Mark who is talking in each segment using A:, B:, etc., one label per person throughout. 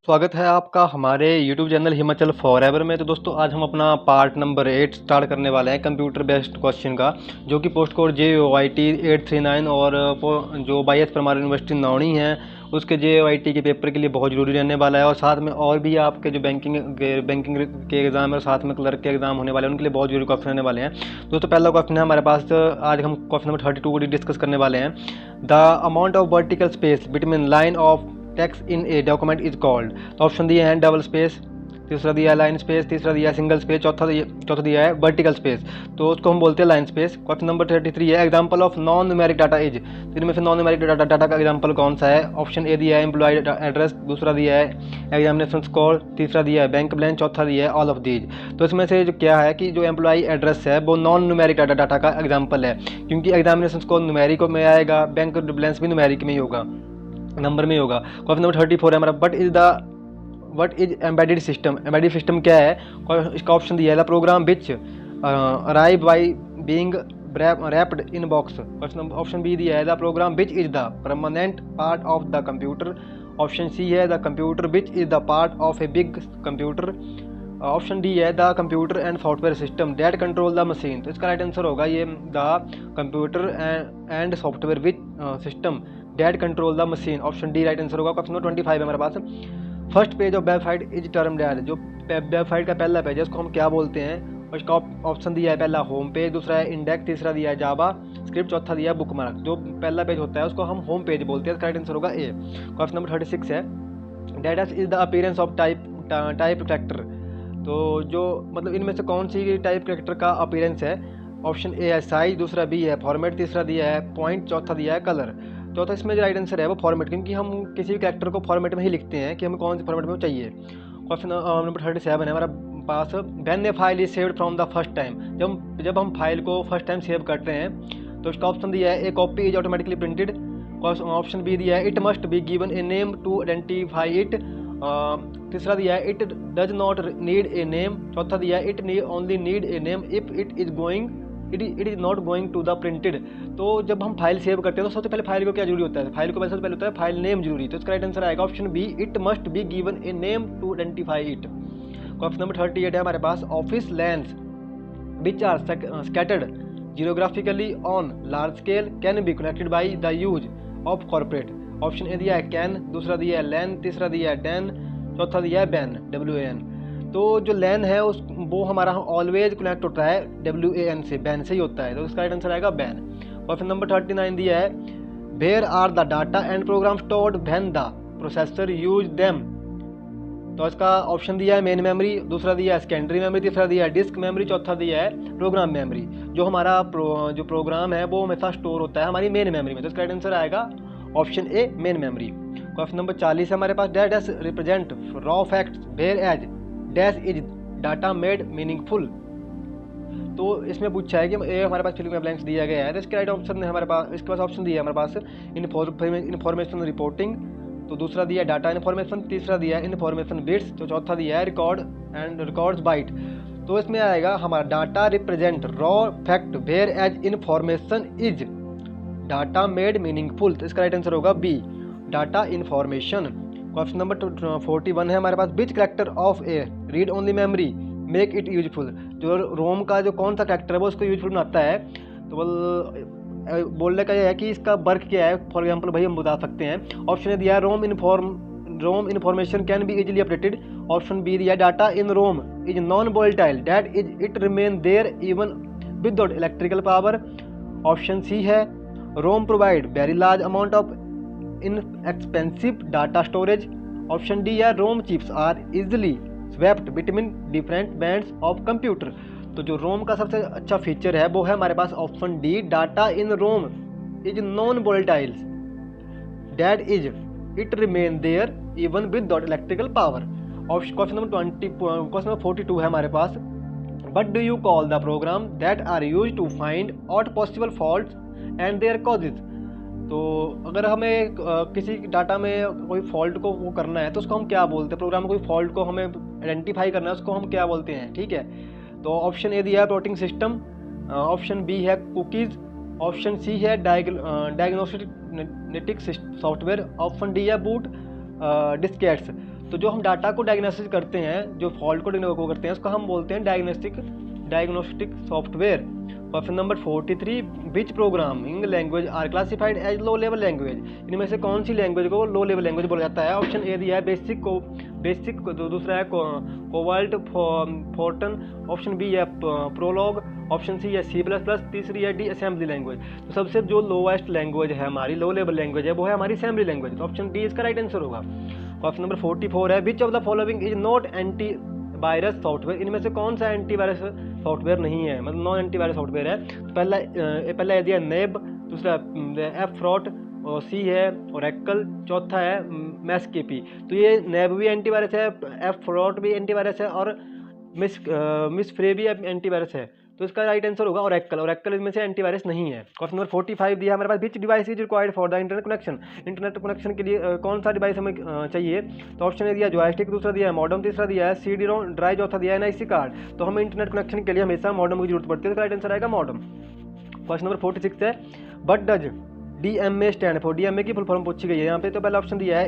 A: स्वागत है आपका हमारे YouTube चैनल हिमाचल फॉरएवर में। तो दोस्तों आज हम अपना पार्ट नंबर 8 स्टार्ट करने वाले हैं कंप्यूटर बेस्ड क्वेश्चन का, जो कि पोस्ट कोड JOIT 839 और जो YS परमार यूनिवर्सिटी नौणी है उसके JOIT के पेपर के लिए बहुत ज़रूरी रहने वाला है। और साथ में और भी आपके जो बैंकिंग के एग्ज़ाम है और साथ में क्लर्क के एग्ज़ाम होने वाले हैं उनके लिए बहुत जरूरी क्वेश्चन रहने वाले हैं। दोस्तों पहला क्वेश्चन है हमारे पास, आज हम क्वेश्चन नंबर 32 को डिस्कस करने वाले हैं। The amount of vertical space between line of text in a document is called. तो ऑप्शन दिए हैं डबल स्पेस, तीसरा दिया है लाइन स्पेस, तीसरा दिया है सिंगल स्पेस, चौथा दिया है वर्टिकल स्पेस। तो उसको हम बोलते हैं लाइन स्पेस। क्वेश्चन नंबर 33 है example of non numeric data is. इनमें से नॉन न्यूमेरिक डाटा का एग्जांपल कौन सा है? ऑप्शन ए दिया है एम्प्लॉय एड्रेस, दूसरा दिया है एग्जामिनेशन स्कोर, तीसरा दिया है बैंक बैलेंस, चौथा दिया है ऑल ऑफ दीज। तो इसमें से जो क्या है कि जो एम्प्लॉय एड्रेस है वो नॉन न्यूमेरिक डाटा का एग्जाम्पल है, क्योंकि एग्जामिनेशन स्कोर न्यूमेरिक में आएगा, बैंक बैलेंस भी न्यूमेरिक में ही होगा, नंबर में ही होगा। क्वेश्चन नंबर 34 है हमारा, what is embedded system. Embedded system क्या है? इसका ऑप्शन दिया है the program which arrive by being wrapped in box. Option B दिया है the program which is the permanent part of the computer. Option C है the computer which is the part of a big computer. Option D है the computer and software system that control the machine. तो इसका right answer होगा ये the computer and software which system that control the machine. Option D right answer होगा। Question number 25 है हमारे पास, first page of website is termed. जो website का पहला पेज है उसको हम क्या बोलते हैं? और इसका ऑप्शन दिया है पहला होम पेज, दूसरा है इंडेक्स, तीसरा दिया है जावा स्क्रिप्ट, चौथा दिया है बुकमार्क। जो पहला पेज होता है उसको हम होम पेज बोलते हैं। इसका राइट आंसर होगा ए। क्वेश्चन नंबर 36 है data is the appearance of type character. तो जो मतलब इनमें से कौन सी टाइप कैरेक्टर का अपीयरेंस है? ऑप्शन ए है साइज, दूसरा बी है फॉर्मेट, तीसरा दिया है पॉइंट, चौथा दिया है कलर। चौथा इसमें जो राइट आंसर है वो फॉर्मेट, क्योंकि हम किसी भी कैरेक्टर को फॉर्मेट में ही लिखते हैं कि हमें कौन से फॉर्मेट में वो चाहिए। क्वेश्चन नंबर 37 है हमारा पास, when a file is saved from the first time. जब हम फाइल को फर्स्ट टाइम सेव करते हैं तो इसका ऑप्शन दिया है A copy is automatically printed. Option B दिया है it must be given a name to identify it. तीसरा दिया है it does not need a name. चौथा दिया है it only need a name if it is not going to the printed. तो जब हम फाइल सेव करते हैं तो सबसे पहले फाइल को क्या जरूरी होता है? फाइल को सबसे पहले होता है फाइल नेम जरूरी। तो इसका राइट आंसर आएगा option B it must be given a name to identify it. Question number 38 है हमारे पास, office LANs which are scattered geographically on large scale can be connected by the use of corporate. Option A दिया है can, दूसरा दिया है लैन, तीसरा दिया है डैन, चौथा दिया है बैन WAN। तो जो लैन है उस वो हमारा ऑलवेज कनेक्ट होता है WAN से, बैन से ही होता है। तो इसका राइट आंसर आएगा बैन। क्वेश्चन नंबर 39 दिया है where are the data and program stored when the processor use them. तो इसका ऑप्शन दिया है मेन मेमोरी, दूसरा दिया है सेकेंडरी मेमोरी, तीसरा दिया है डिस्क मेमोरी, चौथा दिया है प्रोग्राम मेमोरी। जो हमारा जो प्रोग्राम है वो हमेशा स्टोर होता है हमारी मेन मेमोरी में। तो इसका राइट आंसर आएगा option A main memory. Question number 40 है हमारे पास, dash represent raw facts whereas dash is data made meaningful. तो इसमें पूछा है कि ए हमारे पास फिलिंग ब्लैंक्स दिया गया है। तो इसके राइट ऑप्शन है हमारे पास, इसके पास ऑप्शन दिया है हमारे पास इन्फॉर्मेशन रिपोर्टिंग, तो दूसरा दिया है डाटा इन्फॉर्मेशन, तीसरा दिया है इन्फॉर्मेशन बिट्स, तो चौथा दिया है रिकॉर्ड्स बाइट। तो इसमें आएगा हमारा data represent raw fact whereas information is data made meaningful. तो इसका राइट आंसर होगा B data information. Question number 41 है हमारे पास, which character of a read only memory make it useful. जो रोम का जो कौन सा करेक्टर है वो उसको यूजफुल बनाता है। तो बोलने का यह है कि इसका वर्क क्या है। फॉर एग्जाम्पल भाई हम बता सकते हैं, ऑप्शन ए दिया है ROM information can be easily updated. Option B दिया data in ROM is non volatile that is it remain there even without electrical power. Option C है ROM provide very large amount of inexpensive data storage। Option D है ROM chips are easily swept between different bands of computer. तो जो ROM का सबसे अच्छा feature है वो है हमारे पास option D data in ROM is non volatile that is it remain there even without electrical power. Question number 42 है हमारे पास, what do you call the program that are used to find out possible faults and their causes. तो अगर हमें किसी data में कोई fault को वो करना है तो उसको हम क्या बोलते हैं? प्रोग्राम में कोई फॉल्ट को हमें आइडेंटिफाई करना है उसको हम क्या बोलते हैं? ठीक है, तो ऑप्शन ए दिया है प्लॉटिंग सिस्टम, ऑप्शन बी है कुकीज़, ऑप्शन सी है डायग्नोस्टिक सॉफ्टवेयर, ऑप्शन डी है बूट, डिस्केट्स। तो जो हम डाटा को डायग्नोसिस करते हैं, जो फॉल्ट को करते हैं, उसको हम बोलते हैं diagnostic software. Question number 43, which programming language are classified as low level language. इनमें से कौन सी लैंग्वेज को लो लेवल लैंग्वेज बोला जाता है? ऑप्शन ए दिया है बेसिक, दूसरा है कोवाल्ट फोर्टन, ऑप्शन बी है प्रोलॉग, ऑप्शन सी है C++, तीसरी है डी असेंबली लैंग्वेज। तो सबसे जो लोएस्ट लैंग्वेज है हमारी, लो लेवल लैंग्वेज है, वो है हमारी असेंबली लैंग्वेज। तो ऑप्शन डी इसका राइट आंसर होगा। क्वेश्चन नंबर 44 है, which of the following is not anti virus software. इनमें से कौन सा एंटीवायरस सॉफ्टवेयर नहीं है, मतलब नॉन एंटीवायरस सॉफ्टवेयर है? तो पहला है दिया नेब, दूसरा एफ-फ्रॉट, और सी है ओरेकल, चौथा है मैस्केपी। तो ये नेब भी एंटीवायरस है, एफ-फ्रॉट भी एंटीवायरस है, और मिसफ्रे भी एंटीवायरस है। तो इसका राइट आंसर होगा ओरेकल इनमें से एंटीवायरस नहीं है। क्वेश्चन नंबर 45 दिया हमारे पास, which device is required for the internet connection. Internet connection के लिए कौन सा डिवाइस हमें चाहिए? तो ऑप्शन ए दिया जॉयस्टिक, दूसरा दिया है मॉडेम, तीसरा दिया है CD रोम ड्राइव, चौथा दिया है NIC कार्ड। तो हमें इंटरनेट कनेक्शन के लिए हमेशा मॉडेम की जरूरत पड़ती है, तो राइट आंसर आएगा मॉडेम। क्वेश्चन नंबर 46 है, but does DMA stand for. DMA की फुल फॉर्म पूछी गई है यहाँ पे। तो पहला ऑप्शन दिया है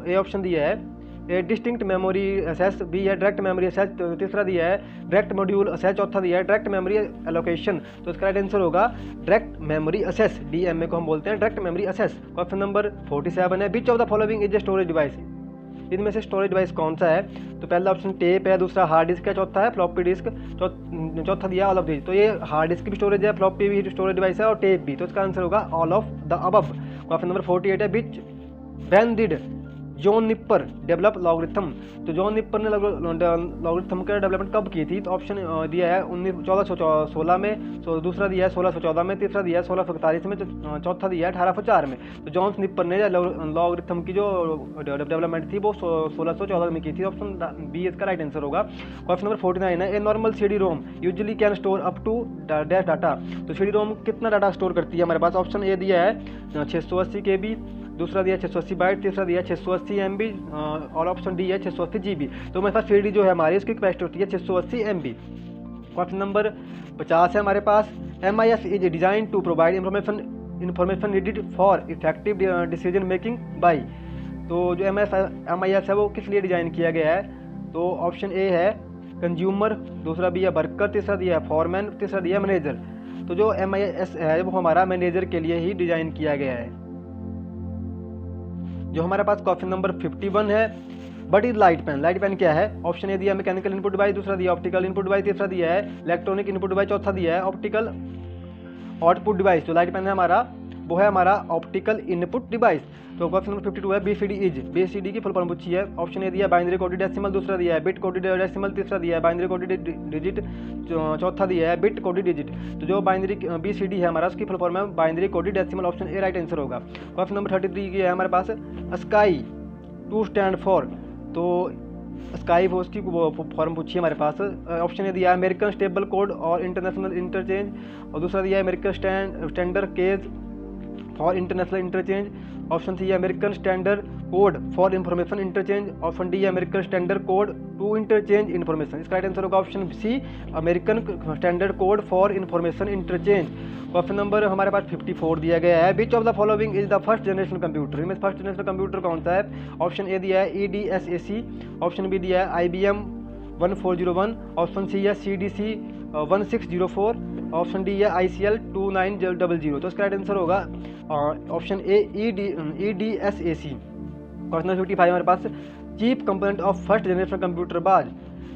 A: ए ऑप्शन दिया है A distinct memory access, B है डायरेक्ट मेमोरी एक्सेस, तीसरा दिया है डायरेक्ट मॉड्यूल एक्सेस, चौथा दिया है डायरेक्ट मेमोरी एलोकेशन। तो इसका राइट आंसर होगा डायरेक्ट मेमोरी एक्सेस। DMA को हम बोलते हैं direct memory access. Question number 47 है, which of the following is a storage device. इनमें से स्टोरेज डिवाइस कौन सा है? तो पहला ऑप्शन टेप है, दूसरा हार्ड डिस्क है, चौथा है फ्लॉपी डिस्क, चौथा दिया ऑल ऑफ दीज। तो ये हार्ड डिस्क भी स्टोरेज है, फ्लॉपी भी स्टोरेज डिवाइस है, और टेप भी। तो इसका आंसर होगा all of the above. Question number 48 है, which when did John Napier develop logarithm. तो जॉन निपर ने लॉगरिथम का डेवलपमेंट कब की थी? तो ऑप्शन दिया है 1416 में, दूसरा दिया है 1614 में, तीसरा दिया है 1641 में, चौथा दिया है 1804 में। तो जॉन निपर ने लॉगरिथम की जो डेवलपमेंट थी वो 1614 में की थी। ऑप्शन बी इसका राइट आंसर होगा। क्वेश्चन नंबर 49 है, a normal CD ROM usually can store up to dash data. तो CD रोम कितना डाटा स्टोर करती है हमारे पास? ऑप्शन ए दिया है 680 KB, दूसरा दिया 680 बाइट, तीसरा दिया 680 MB, और ऑप्शन डी है 680 GB। तो मेरे पास CD जो है हमारी, उसकी कैपेसिटी होती है 680 MB। क्वेश्चन नंबर 50 है हमारे पास, MIS is design to provide information needed for effective decision making by. तो जो MIS है वो किस लिए डिज़ाइन किया गया है? तो ऑप्शन ए है कंज्यूमर, दूसरा भी है वर्कर, तीसरा दिया है फॉरमैन, तीसरा दिया है मैनेजर। तो जो MIS है वो हमारा मैनेजर के लिए ही डिज़ाइन किया गया है। जो हमारे पास क्वेश्चन नंबर 51 है, but is light pen. Light pen क्या है? ऑप्शन ए दिया मैकेनिकल इनपुट डिवाइस, दूसरा दिया ऑप्टिकल इनपुट डिवाइस, तीसरा दिया है इलेक्ट्रॉनिक इनपुट डिवाइस, चौथा दिया है ऑप्टिकल आउटपुट डिवाइस। तो लाइट पेन है हमारा, वो है हमारा ऑप्टिकल इनपुट डिवाइस। तो क्वेश्चन नंबर 52 है, BCD की फुल फॉर्म पूछी है। ऑप्शन ए दिया बाइनरी कोडेड डेसिमल, दूसरा दिया है बिट कोडेड डेसिमल, तीसरा दिया है बाइनरी कोडेड डिजिट, चौथा दिया है बिट कोडेड डिजिट। तो जो बाइनरी BCD है हमारा, उसकी फुल फॉर्म है binary coded decimal. Option A right answer होगा। क्वेश्चन नंबर 33 की है हमारे पास, स्काई टू स्टैंड फॉर। तो स्काई वो उसकी फॉर्म पूछी है हमारे पास। ऑप्शन ए दिया है अमेरिकन स्टेबल कोड और इंटरनेशनल इंटरचेंज, और दूसरा दिया है American standard cage for international interchange. Option C है American standard code for information interchange, option D है American standard code to interchange information. इसका राइट आंसर होगा option C, American standard code for information interchange. Question number हमारे पास 54 दिया गया है, which of the following is the first generation computer. इनमें first generation computer कौन सा है? ऑप्शन ए दिया है EDSAC, ऑप्शन बी दिया है IBM 1401, ऑप्शन सी है CDC 1604, ऑप्शन डी है ICL 2900। तो इसका राइट आंसर होगा ऑप्शन ए EDSAC। क्वेश्चन 55 हमारे पास, chief component of first generation computer was.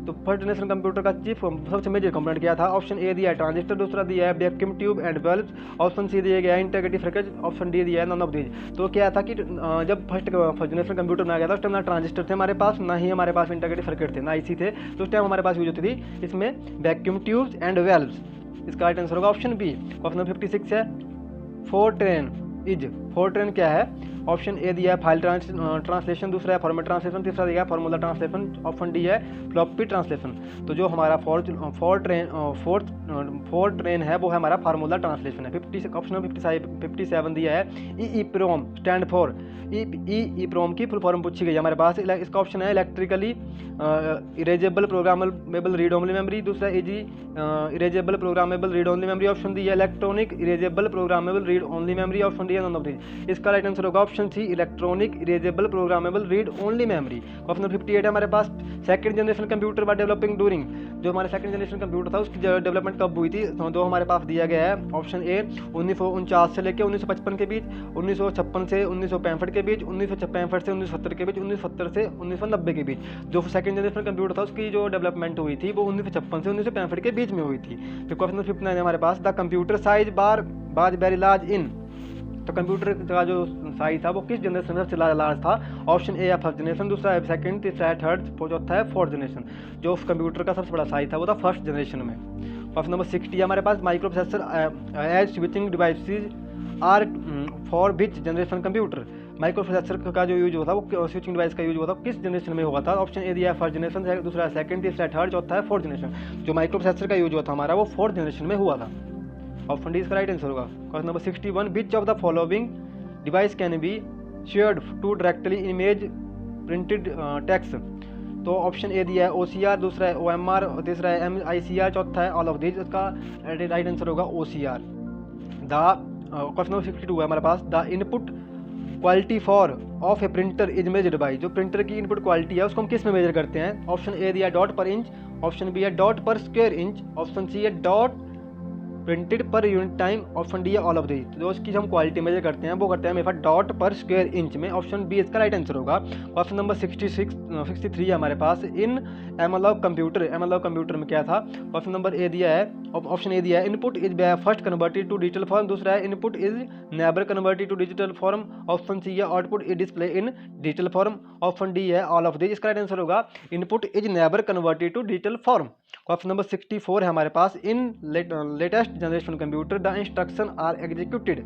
A: तो फर्स्ट जनरेशन कंप्यूटर का चीफ सबसे मेजर कंपोनेंट क्या था? ऑप्शन ए दिया है ट्रांजिस्टर, दूसरा दिया है vacuum tube and bulb, option C दिया गया है इंटीग्रेटेड सर्किट, ऑप्शन डी दिया है नॉन ऑफ दीज। तो क्या था कि जब फर्स्ट जनरेशन कंप्यूटर बनाया गया था उस टाइम ना ट्रांजिस्टर थे हमारे पास, ना ही हमारे पास इंटीग्रेटेड सर्किट थे, ना IC थे। तो उस टाइम हमारे पास यूज होती थी इसमें वैक्यूम ट्यूब्स एंड वेल्व्स। इसका राइट आंसर होगा ऑप्शन बी। क्वेश्चन 56 है, फोरट्रेन क्या है? ऑप्शन ए दिया है फाइल ट्रांसलेशन, दूसरा है फॉर्मेट ट्रांसलेशन, तीसरा दिया है फार्मूला ट्रांसलेशन, ऑप्शन डी है फ्लॉपी ट्रांसलेशन। तो जो हमारा फोरट्रेन है वो है हमारा फार्मूला ट्रांसलेशन है। ऑप्शन 57 दिया है EEPROM स्टैंड फॉर। EEPROM की फुल फॉर्म पूछी गई है हमारे पास। इसका ऑप्शन है electrically erasable programmable read only memory, दूसरा erasable programmable read only memory, option D है electronic erasable programmable read only memory, option D है नॉन ऑफ दीज। इसका राइट आंसर होगा option C electronic erasable programmable read only memory. Question number 58 है हमारे पास, second generation computer by developing during, जो हमारे second generation computer था उसकी डेवलपमेंट कब हुई थी, तो हमारे पास दिया गया है ऑप्शन ए 1949 से लेकर 1955 के बीच, 1956 से 1965 के बीच, 1965 से 1970 के बीच, 1970 से 1990 के बीच। जो सेकंड जनरेशन कंप्यूटर था उसकी जो डेवलपमेंट हुई थी वो 1956 से 1965 के बीच में हुई थी। फिर क्वेश्चन नंबर 59 है हमारे पास, the computer size was very large in, तो कंप्यूटर का जो साइज था वो किस जनरेशन में सबसे लार्ज था। ऑप्शन ए है फर्स्ट जनरेशन, दूसरा है सेकंड, तीसरा है थर्ड, चौथा है फोर्थ जनरेशन। जो उस कंप्यूटर का सबसे बड़ा साइज था वो था फर्स्ट जनरेशन में। क्वेश्चन नंबर 60 हमारे पास, micro processor as switching devices are for which generation computer, micro processor का जो यूज हुआ था वो स्विचिंग डिवाइस का यूज हुआ था किस जनरेशन में हुआ था। ऑप्शन ए दिया है फर्स्ट जनरेशन, दूसरा है सेकंड, तीसरा है थर्ड, चौथा है फोर्थ जनरेशन। जो माइक्रो प्रोसेसर का यूज हुआ था हमारा वो फोर्थ जनरेशन में हुआ था। ऑप्शन डी इसका राइट आंसर होगा। Question number 61, which of the following device can be shared to directly image printed text, तो ऑप्शन ए दिया है OCR, दूसरा है OMR, तीसरा है MICR, चौथा है ऑल ऑफ दीज। इसका राइट आंसर होगा OCR। क्वेश्चन नंबर 62 है हमारे पास, the input quality for of a printer is measured by, जो प्रिंटर की इनपुट क्वालिटी है उसको हम किस में मेजर करते हैं। ऑप्शन ए दिया डॉट पर इंच, ऑप्शन बी है डॉट पर स्क्वायर इंच, ऑप्शन सी है dot printed per unit time, option D है ऑल ऑफ दीज। तो इसकी हम क्वालिटी मेजर करते हैं वो करते हैं मेरे पास डॉट पर स्क्वायर इंच में। ऑप्शन बी इसका राइट आंसर होगा। क्वेश्चन नंबर 63 है हमारे पास, इन एनालॉग कंप्यूटर में क्या था। क्वेश्चन नंबर ए दिया है, ऑप्शन ए दिया है input is first converted to digital form, दूसरा है input is never converted to digital form, option C है output is display in digital form, option D है ऑल ऑफ दीज। इसका right answer होगा input is never converted to digital form. Question number 64 है हमारे पास, in latest generation computer the instruction are executed,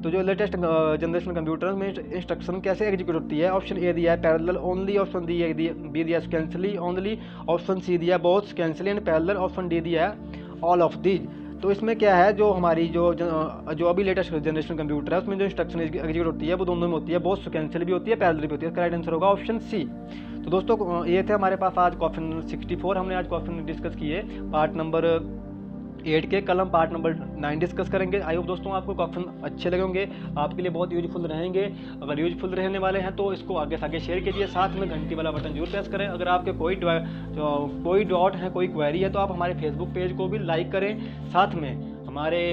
A: तो जो latest generation computer में instruction कैसे एग्जीक्यूट होती है। ऑप्शन ए दिया है पैरेलल ओनली, ऑप्शन बी दिया है सीक्वेंशियली ओनली, ऑप्शन सी दिया है both sequentially and parallel, option D दिया है ऑल ऑफ दीज। तो इसमें क्या है, जो हमारी जो अभी लेटेस्ट जनरेशन कंप्यूटर है उसमें जो इंस्ट्रक्शन एग्जीक्यूट होती है वो दोनों में होती है, बहुत सीक्वेंशियल भी होती है, पैरेलल भी होती है। इसका राइट आंसर होगा ऑप्शन सी। तो दोस्तों ये थे हमारे पास आज क्वेश्चन 64, हमने आज क्वेश्चन डिस्कस किए पार्ट नंबर 8 के। कल हम पार्ट नंबर 9 डिस्कस करेंगे। आई होप दोस्तों आपको क्वेश्चन अच्छे लगे होंगे, आपके लिए बहुत यूजफुल रहेंगे। अगर यूजफुल रहने वाले हैं तो इसको आगे से आगे शेयर कीजिए, साथ में घंटी वाला बटन जरूर प्रेस करें। अगर आपके कोई डाउट है, कोई क्वेरी है तो आप हमारे फेसबुक पेज को भी लाइक करें, साथ में हमारे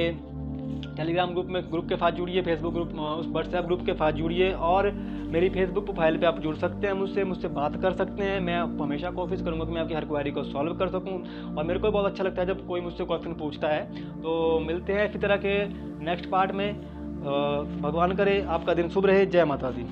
A: टेलीग्राम ग्रुप के साथ जुड़िए, फेसबुक ग्रुप उस व्हाट्सएप ग्रुप के साथ जुड़िए, और मेरी फेसबुक प्रोफाइल पे आप जुड़ सकते हैं, मुझसे बात कर सकते हैं। मैं हमेशा कोशिश करूंगा कि मैं आपकी हर क्वेरी को सॉल्व कर सकूं, और मेरे को बहुत अच्छा लगता है जब कोई मुझसे क्वेश्चन पूछता है। तो मिलते हैं इसी तरह के नेक्स्ट पार्ट में। भगवान करे आपका दिन शुभ रहे। जय माता दी।